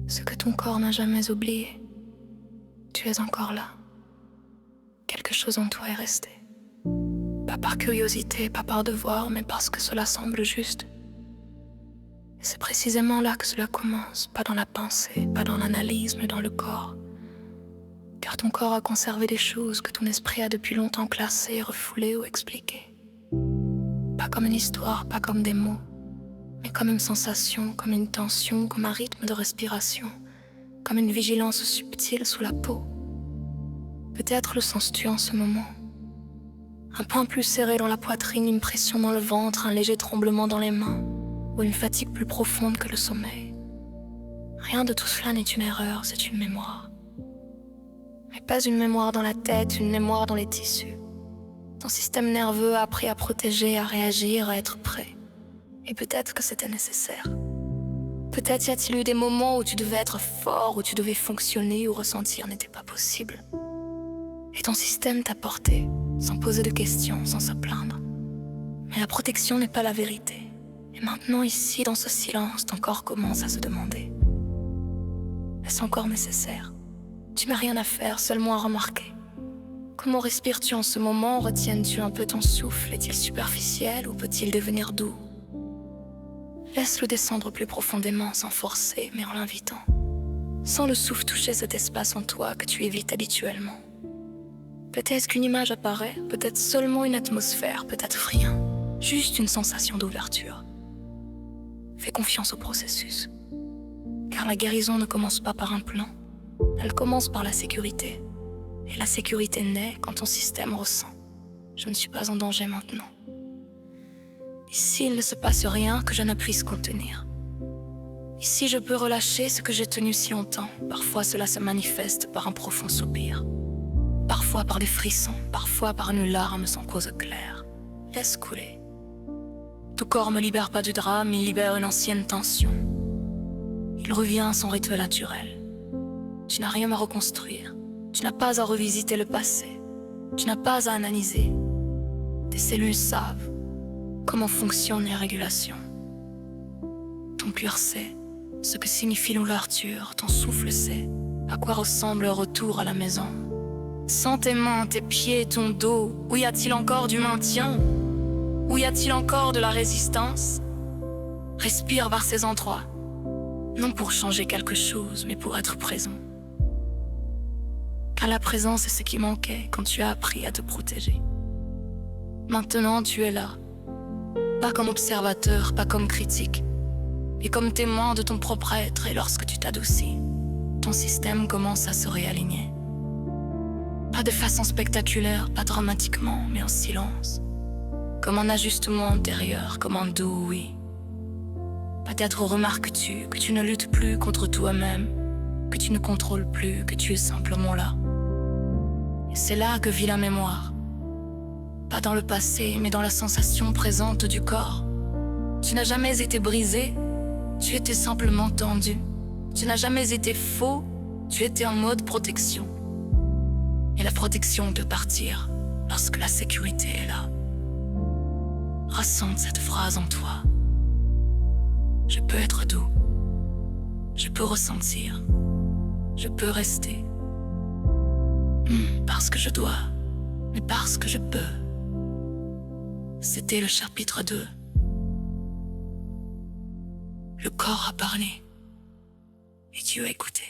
Ce que ton corps n'a jamais oublié. Tu es encore là. Quelque chose en toi est resté. Pas par curiosité, pas par devoir, mais parce que cela semble juste. Et c'est précisément là que cela commence, pas dans la pensée, pas dans l'analyse, mais dans le corps. Car ton corps a conservé des choses que ton esprit a depuis longtemps classées, refoulées ou expliquées. Pas comme une histoire, pas comme des mots, mais comme une sensation, comme une tension, comme un rythme de respiration, comme une vigilance subtile sous la peau. Peut-être le sens-tu en ce moment. Un point plus serré dans la poitrine, une pression dans le ventre, un léger tremblement dans les mains, ou une fatigue plus profonde que le sommeil. Rien de tout cela n'est une erreur, c'est une mémoire. Mais pas une mémoire dans la tête, une mémoire dans les tissus. Ton système nerveux a appris à protéger, à réagir, à être prêt. Et peut-être que c'était nécessaire. Peut-être y a-t-il eu des moments où tu devais être fort, où tu devais fonctionner, où ressentir n'était pas possible. Et ton système t'a porté, sans poser de questions, sans se plaindre. Mais la protection n'est pas la vérité. Et maintenant, ici, dans ce silence, ton corps commence à se demander. Est-ce encore nécessaire? Tu n'as rien à faire, seulement à remarquer. Comment respires-tu en ce moment? Retiennes-tu un peu ton souffle? Est-il superficiel ou peut-il devenir doux? Laisse-le descendre plus profondément, sans forcer, mais en l'invitant. Sans le souffle toucher cet espace en toi que tu évites habituellement. Peut-être qu'une image apparaît, peut-être seulement une atmosphère, peut-être rien. Juste une sensation d'ouverture. Fais confiance au processus. Car la guérison ne commence pas par un plan. Elle commence par la sécurité. Et la sécurité naît quand ton système ressent. Je ne suis pas en danger maintenant. Ici, il ne se passe rien que je ne puisse contenir. Ici, je peux relâcher ce que j'ai tenu si longtemps. Parfois, cela se manifeste par un profond soupir. Parfois par des frissons, parfois par une larme sans cause claire. Laisse couler. Ton corps ne libère pas du drame, il libère une ancienne tension. Il revient à son rythme naturel. Tu n'as rien à reconstruire. Tu n'as pas à revisiter le passé. Tu n'as pas à analyser. Tes cellules savent comment fonctionnent les régulations. Ton cœur sait ce que signifie l'ouverture. Ton souffle sait à quoi ressemble le retour à la maison. Sens tes mains, tes pieds, ton dos. Où y a-t-il encore du maintien? Où y a-t-il encore de la résistance? Respire vers ces endroits. Non pour changer quelque chose, mais pour être présent. Car la présence est ce qui manquait quand tu as appris à te protéger. Maintenant, tu es là. Pas comme observateur, pas comme critique, mais comme témoin de ton propre être. Et lorsque tu t'adoucis, ton système commence à se réaligner. Pas de façon spectaculaire, pas dramatiquement, mais en silence. Comme un ajustement intérieur, comme un doux oui. Peut-être remarques-tu que tu ne luttes plus contre toi-même, que tu ne contrôles plus, que tu es simplement là. Et c'est là que vit la mémoire. Pas dans le passé, mais dans la sensation présente du corps. Tu n'as jamais été brisé, tu étais simplement tendu. Tu n'as jamais été faux, tu étais en mode protection. Et la protection peut partir lorsque la sécurité est là. Ressente cette phrase en toi. Je peux être doux. Je peux ressentir. Je peux rester. Parce que je dois, mais parce que je peux. C'était le chapitre 2. Le corps a parlé et tu as écouté.